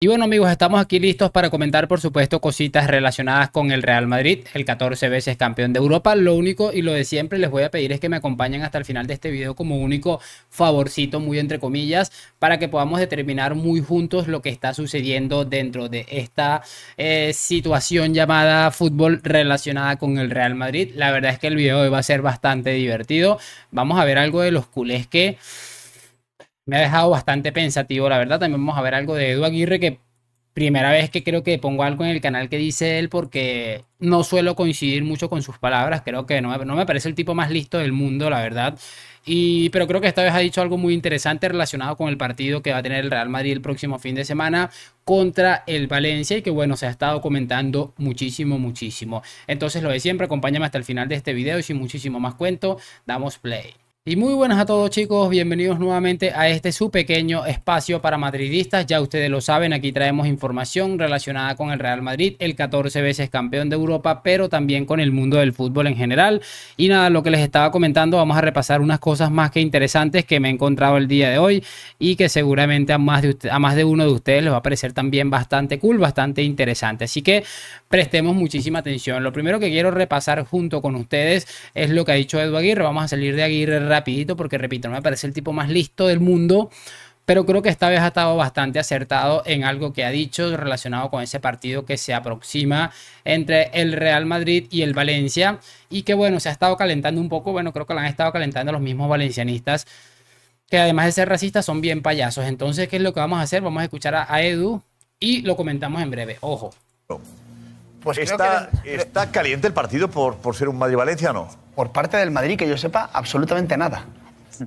Y bueno amigos, estamos aquí listos para comentar por supuesto cositas relacionadas con el Real Madrid, el 14 veces campeón de Europa. Lo único y lo de siempre les voy a pedir es que me acompañen hasta el final de este video como único favorcito, muy entre comillas, para que podamos determinar muy juntos lo que está sucediendo dentro de esta situación llamada fútbol relacionada con el Real Madrid. La verdad es que el video de hoy va a ser bastante divertido. Vamos a ver algo de los culés que me ha dejado bastante pensativo, la verdad. También vamos a ver algo de Edu Aguirre, que primera vez que creo que pongo algo en el canal que dice él, porque no suelo coincidir mucho con sus palabras. Creo que no me parece el tipo más listo del mundo, la verdad. Pero creo que esta vez ha dicho algo muy interesante relacionado con el partido que va a tener el Real Madrid el próximo fin de semana contra el Valencia, y que bueno, se ha estado comentando muchísimo. Entonces lo de siempre, acompáñame hasta el final de este video y sin muchísimo más cuento, damos play. Y muy buenas a todos chicos, bienvenidos nuevamente a este su pequeño espacio para madridistas. Ya ustedes lo saben, aquí traemos información relacionada con el Real Madrid, el 14 veces campeón de Europa, pero también con el mundo del fútbol en general. Y nada, lo que les estaba comentando, vamos a repasar unas cosas más que interesantes que me he encontrado el día de hoy y que seguramente a más de uno de ustedes les va a parecer también bastante cool, bastante interesante. Así que prestemos muchísima atención. Lo primero que quiero repasar junto con ustedes es lo que ha dicho Edu Aguirre. Vamos a salir de Aguirre rapidito porque, repito, no me parece el tipo más listo del mundo, pero creo que esta vez ha estado bastante acertado en algo que ha dicho relacionado con ese partido que se aproxima entre el Real Madrid y el Valencia, y que bueno, se ha estado calentando un poco. Bueno, creo que lo han estado calentando los mismos valencianistas, que además de ser racistas son bien payasos. Entonces, ¿qué es lo que vamos a hacer? Vamos a escuchar a Edu y lo comentamos en breve. Ojo. Pues ¿Está caliente el partido por ser un Madrid-Valencia o no? Por parte del Madrid, que yo sepa, absolutamente nada.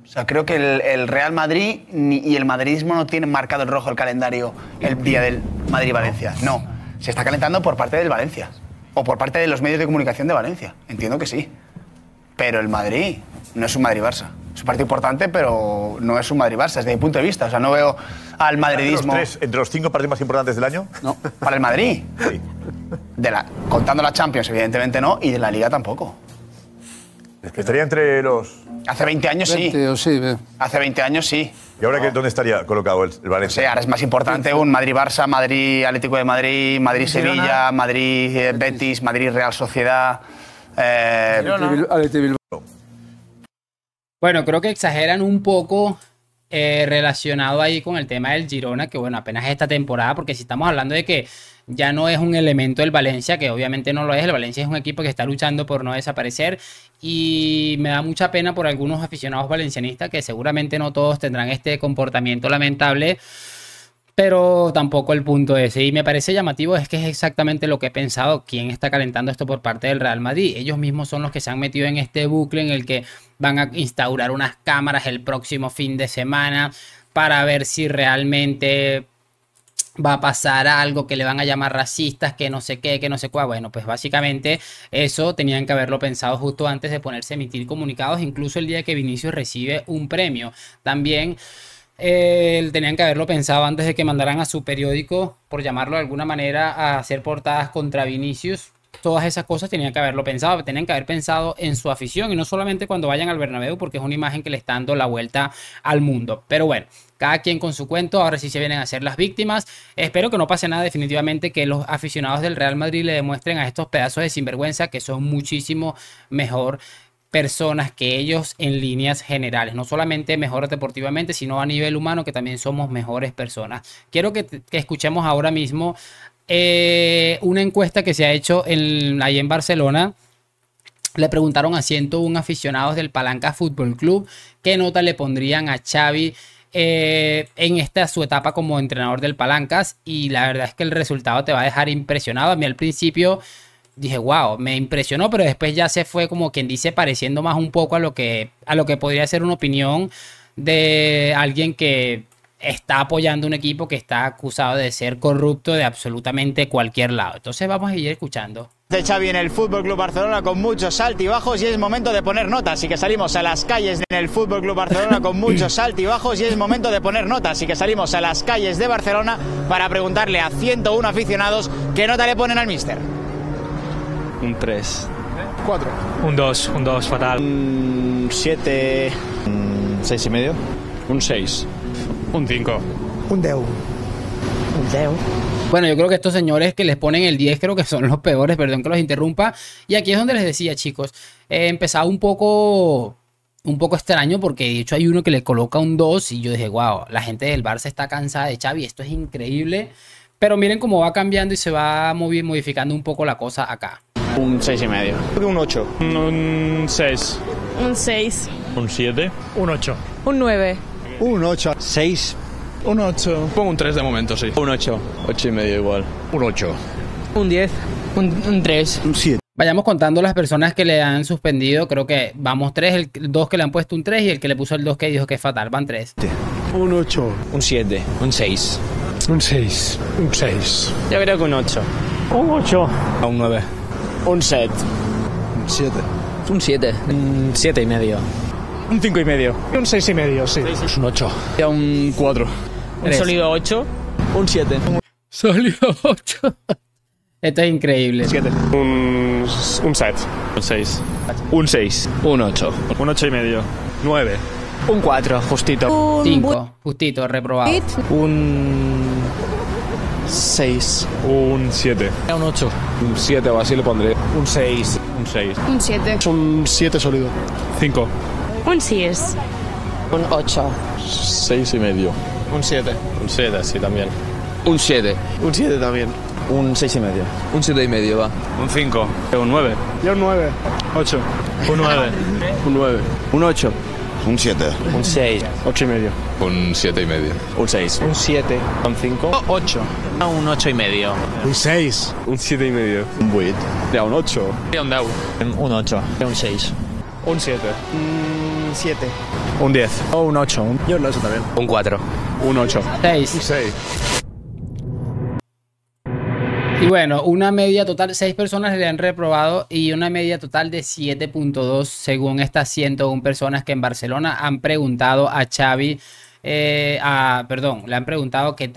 O sea, creo que el Real Madrid y el madridismo no tienen marcado en rojo el calendario el día del Madrid-Valencia. No, se está calentando por parte del Valencia o por parte de los medios de comunicación de Valencia. Entiendo que sí. Pero el Madrid no es un Madrid-Barça. Es un partido importante, pero no es un Madrid-Barça desde mi punto de vista. O sea, no veo al madridismo... ¿Entre los 5 partidos más importantes del año? No, para el Madrid. Sí. Contando la Champions, evidentemente no, y de la Liga tampoco. Es que estaría entre los... Hace 20 años sí. Hace 20 años sí. ¿Y ahora dónde estaría colocado el Valencia? No sé, ahora es más importante un Madrid-Barça, Madrid-Atlético de Madrid, Madrid-Sevilla, Madrid-Betis, Madrid-Real Sociedad... Bueno, creo que exageran un poco relacionado ahí con el tema del Girona, que bueno, apenas esta temporada, porque si estamos hablando de que ya no es un elemento del Valencia, que obviamente no lo es. El Valencia es un equipo que está luchando por no desaparecer, y me da mucha pena por algunos aficionados valencianistas, que seguramente no todos tendrán este comportamiento lamentable, pero tampoco el punto ese. Y me parece llamativo, es que es exactamente lo que he pensado. ¿Quién está calentando esto por parte del Real Madrid? Ellos mismos son los que se han metido en este bucle en el que van a instaurar unas cámaras el próximo fin de semana para ver si realmente va a pasar algo, que le van a llamar racistas, que no sé qué, que no sé cuál. Bueno, pues básicamente eso tenían que haberlo pensado justo antes de ponerse a emitir comunicados, incluso el día que Vinicius recibe un premio. También tenían que haberlo pensado antes de que mandaran a su periódico, por llamarlo de alguna manera, a hacer portadas contra Vinicius. Todas esas cosas tenían que haberlo pensado, tenían que haber pensado en su afición, y no solamente cuando vayan al Bernabéu, porque es una imagen que le está dando la vuelta al mundo. Pero bueno, cada quien con su cuento. Ahora sí se vienen a ser las víctimas. Espero que no pase nada, definitivamente, que los aficionados del Real Madrid le demuestren a estos pedazos de sinvergüenza que son muchísimo mejor personas que ellos en líneas generales, no solamente mejor deportivamente, sino a nivel humano, que también somos mejores personas. Quiero que escuchemos ahora mismo una encuesta que se ha hecho ahí en Barcelona. Le preguntaron a 101 aficionados del Palanca Fútbol Club qué nota le pondrían a Xavi en esta su etapa como entrenador del Palancas, y la verdad es que el resultado te va a dejar impresionado. A mí al principio dije, wow, me impresionó, pero después ya se fue, como quien dice, pareciendo más un poco a lo que podría ser una opinión de alguien que está apoyando un equipo que está acusado de ser corrupto de absolutamente cualquier lado. Entonces vamos a ir escuchando. De Xavi en el Fútbol Club Barcelona con muchos altibajos, y es momento de poner notas. Así que salimos a las calles en el Fútbol Club Barcelona con muchos altibajos, y es momento de poner notas. Así que salimos a las calles de Barcelona para preguntarle a 101 aficionados qué nota le ponen al míster. Un 3. 4. Un 2 fatal. Un 7. 6,5. Un 6. Un 5. Un 10. Bueno, yo creo que estos señores que les ponen el 10 creo que son los peores, perdón que los interrumpa. Y aquí es donde les decía, chicos, empezaba un poco extraño porque de hecho hay uno que le coloca un 2 y yo dije, wow, la gente del Barça está cansada de Xavi, esto es increíble. Pero miren cómo va cambiando y se va modificando un poco la cosa acá. Un 6,5. Un 8. Un 6. Un 6. Un 7. Un 8. Un 9. Un 8. 6. Un 8. Pongo un 3 de momento, sí. Un 8. 8,5 igual. Un 8. Un 10. Un 3. Un 7. Vayamos contando las personas que le han suspendido. Creo que vamos 3, el 2 que le han puesto un 3 y el que le puso el 2 que dijo que es fatal. Van 3. Un 8. Un 7. Un 6. Un 6. Un 6. Yo creo que un 8. Un 8. Un 9. Un 7. Un 7. Un 7. Un 7,5. Un 5,5. Un 6,5, sí. Un 8. Un 4. Un sólido 8. Un 7. Sólido 8. Esto es increíble. 7. Un 7. Un 6. Un 6. Un 8. Un 8,5. 9. Un 4, justito. 5. Justito, reprobado. Un 6. Un 7. Un 8. Un 7 o así le pondré. Un 6. Un 6. Un 7. Un 7 sólido. 5. Un 6. Un 8. 6,5. Un 7. Un 7, sí, también. Un 7. Un 7 también. Un 6,5. Un 7,5 va. Un 5. Un 9. Yo un 9. 8. Un 9. Un 9. Un 8. Un 7. Un 6. 8,5. Un 7,5. Un 6. Un 7. Un 5. 8. Un 8,5. Un 6. Un 7,5. Un 8. Ya, un 8. Un 10. Un 8. Un 6. Un 7. Un 7. Un 10. O un 8. Yo un 8 también. Un 4. Un 8. 6. Un 6. Y bueno, una media total, 6 personas le han reprobado y una media total de 7.2 según estas 101 personas que en Barcelona han preguntado a Xavi, le han preguntado qué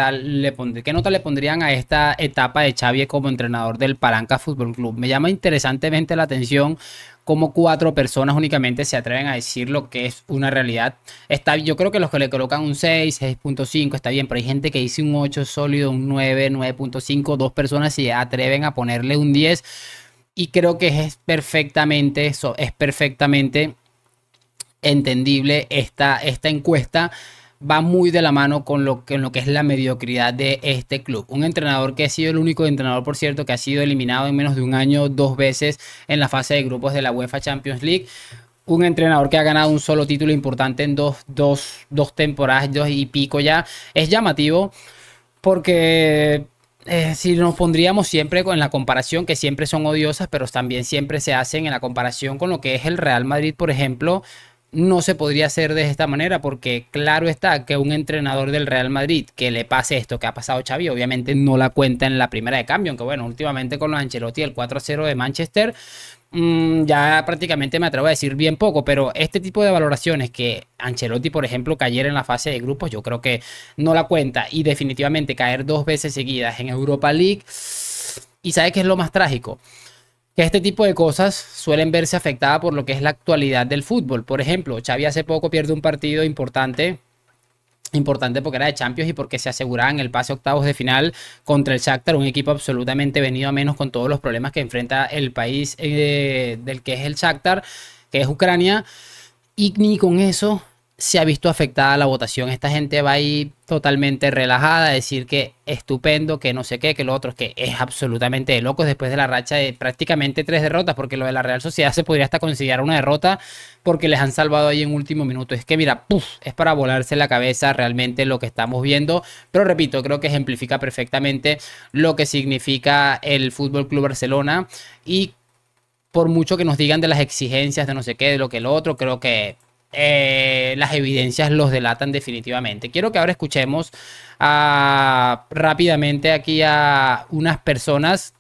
nota le pondrían a esta etapa de Xavi como entrenador del Palanca Fútbol Club. Me llama interesantemente la atención cómo 4 personas únicamente se atreven a decir lo que es una realidad. Yo creo que los que le colocan un 6, 6.5 está bien, pero hay gente que dice un 8 sólido, un 9, 9.5, 2 personas se atreven a ponerle un 10 y creo que es perfectamente entendible esta encuesta. Va muy de la mano con lo que es la mediocridad de este club. Un entrenador que ha sido el único entrenador, por cierto, que ha sido eliminado en menos de un año 2 veces en la fase de grupos de la UEFA Champions League. Un entrenador que ha ganado un solo título importante en dos temporadas, 2 y pico ya. Es llamativo porque si nos pondríamos siempre en la comparación, que siempre son odiosas, pero también siempre se hacen en la comparación con lo que es el Real Madrid, por ejemplo, no se podría hacer de esta manera porque claro está que un entrenador del Real Madrid que le pase esto que ha pasado Xavi, obviamente no la cuenta en la primera de cambio, aunque bueno, últimamente con los Ancelotti el 4-0 de Manchester, ya prácticamente me atrevo a decir bien poco, pero este tipo de valoraciones que Ancelotti, por ejemplo, cayera en la fase de grupos, yo creo que no la cuenta y definitivamente caer 2 veces seguidas en Europa League. ¿Y sabe qué es lo más trágico? Que este tipo de cosas suelen verse afectadas por lo que es la actualidad del fútbol. Por ejemplo, Xavi hace poco pierde un partido importante porque era de Champions y porque se aseguraban el pase a octavos de final contra el Shakhtar, un equipo absolutamente venido a menos con todos los problemas que enfrenta el país del que es el Shakhtar, que es Ucrania, y ni con eso se ha visto afectada la votación. Esta gente va ahí totalmente relajada a decir que estupendo, que no sé qué, que lo otro, es que es absolutamente de locos después de la racha de prácticamente 3 derrotas, porque lo de la Real Sociedad se podría hasta considerar una derrota porque les han salvado ahí en último minuto. Es que mira, es para volarse la cabeza realmente lo que estamos viendo, pero repito, creo que ejemplifica perfectamente lo que significa el Fútbol Club Barcelona y por mucho que nos digan de las exigencias de no sé qué, de lo que lo otro, creo que las evidencias los delatan definitivamente. Quiero que ahora escuchemos rápidamente aquí a unas personas,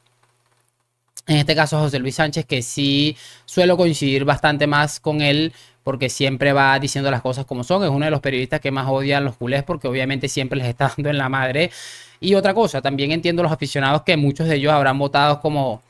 en este caso a José Luis Sánchez, que sí suelo coincidir bastante más con él porque siempre va diciendo las cosas como son. Es uno de los periodistas que más odian los culés porque obviamente siempre les está dando en la madre. Y otra cosa, también entiendo los aficionados que muchos de ellos habrán votado como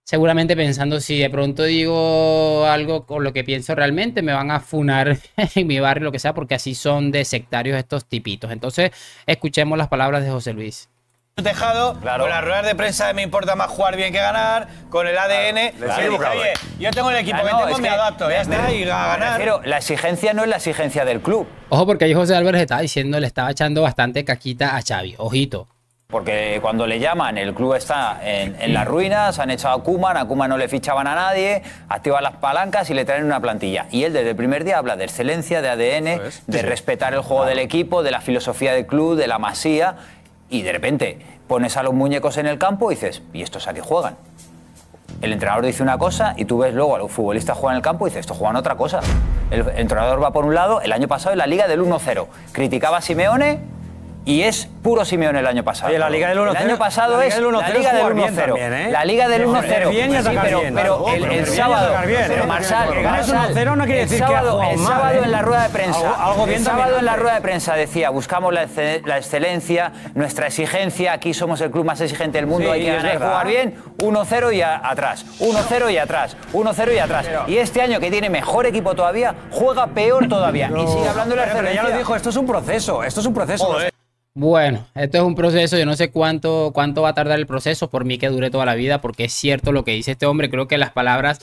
seguramente pensando si de pronto digo algo con lo que pienso realmente, me van a funar en mi barrio, lo que sea, porque así son de sectarios estos tipitos. Entonces, escuchemos las palabras de José Luis. Tejado, claro. Con las ruedas de prensa de me importa más jugar bien que ganar, con el ADN. Claro. Oye, yo tengo el equipo que tengo, me adapto, ya está, y a ganar. Pero la exigencia no es la exigencia del club. Ojo, porque ahí José Álvarez estaba diciendo, le estaba echando bastante caquita a Xavi. Ojito. Porque cuando le llaman, el club está en las ruinas, han echado a Koeman no le fichaban a nadie, activan las palancas y le traen una plantilla. Y él desde el primer día habla de excelencia, de ADN, de respetar el juego del equipo, de la filosofía del club, de la masía, y de repente pones a los muñecos en el campo y dices, ¿y estos a qué juegan? El entrenador dice una cosa y tú ves luego a los futbolistas jugar en el campo y dices, estos juegan otra cosa. El entrenador va por un lado, el año pasado en la Liga del 1-0. Criticaba a Simeone y es puro Simeone el año pasado. Oye, la Liga del 1-0. El año pasado es la Liga del 1-0. La Liga del 1-0. Pero el sábado, pero Marsal, el sábado en la rueda de prensa, el sábado en la rueda de prensa decía, buscamos la excelencia, nuestra exigencia, aquí somos el club más exigente del mundo, hay que ganar y jugar bien, 1-0 y atrás, 1-0 y atrás, 1-0 y atrás. Y este año que tiene mejor equipo todavía, juega peor todavía y sigue hablando de la excelencia. Pero ya lo dijo, esto es un proceso, Bueno, esto es un proceso, yo no sé cuánto va a tardar el proceso, por mí que dure toda la vida, porque es cierto lo que dice este hombre, creo que las palabras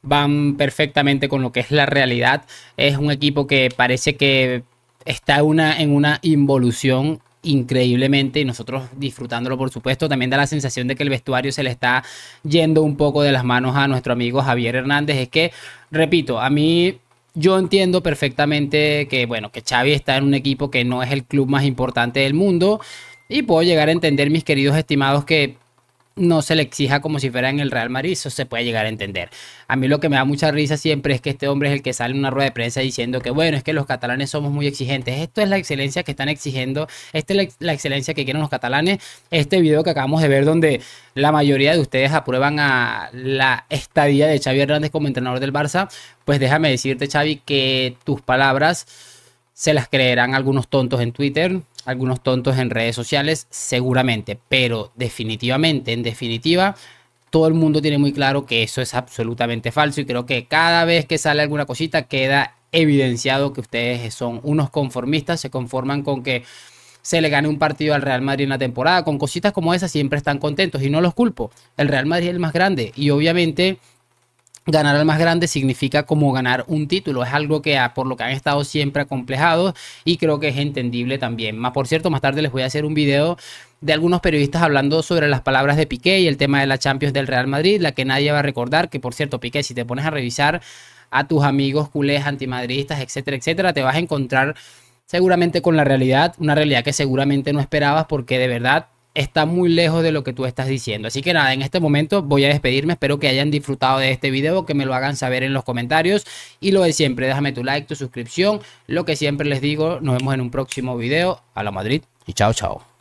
van perfectamente con lo que es la realidad. Es un equipo que parece que está en una involución increíblemente y nosotros disfrutándolo, por supuesto. También da la sensación de que el vestuario se le está yendo un poco de las manos a nuestro amigo Javier Hernández. Es que, repito, a mí... Yo entiendo perfectamente que, bueno, que Xavi está en un equipo que no es el club más importante del mundo y puedo llegar a entender, mis queridos estimados, que no se le exija como si fuera en el Real Madrid. Eso se puede llegar a entender. A mí lo que me da mucha risa siempre es que este hombre es el que sale en una rueda de prensa diciendo que, bueno, es que los catalanes somos muy exigentes. Esto es la excelencia que están exigiendo. Esta es la excelencia que quieren los catalanes. Este video que acabamos de ver donde la mayoría de ustedes aprueban a la estadía de Xavi Hernández como entrenador del Barça, pues déjame decirte, Xavi, que tus palabras se las creerán algunos tontos en Twitter, algunos tontos en redes sociales, seguramente, pero definitivamente, en definitiva, todo el mundo tiene muy claro que eso es absolutamente falso y creo que cada vez que sale alguna cosita queda evidenciado que ustedes son unos conformistas, se conforman con que se le gane un partido al Real Madrid en la temporada, con cositas como esas siempre están contentos y no los culpo. El Real Madrid es el más grande y obviamente ganar al más grande significa como ganar un título. Es algo que por lo que han estado siempre acomplejados y creo que es entendible también. Por cierto, más tarde les voy a hacer un video de algunos periodistas hablando sobre las palabras de Piqué y el tema de la Champions del Real Madrid, la que nadie va a recordar, que por cierto, Piqué, si te pones a revisar a tus amigos culés, antimadridistas, etcétera, etcétera, te vas a encontrar seguramente con la realidad, una realidad que seguramente no esperabas porque de verdad está muy lejos de lo que tú estás diciendo. Así que nada, en este momento voy a despedirme. Espero que hayan disfrutado de este video, que me lo hagan saber en los comentarios. Y lo de siempre, déjame tu like, tu suscripción. Lo que siempre les digo, nos vemos en un próximo video. A la Madrid y chao, chao.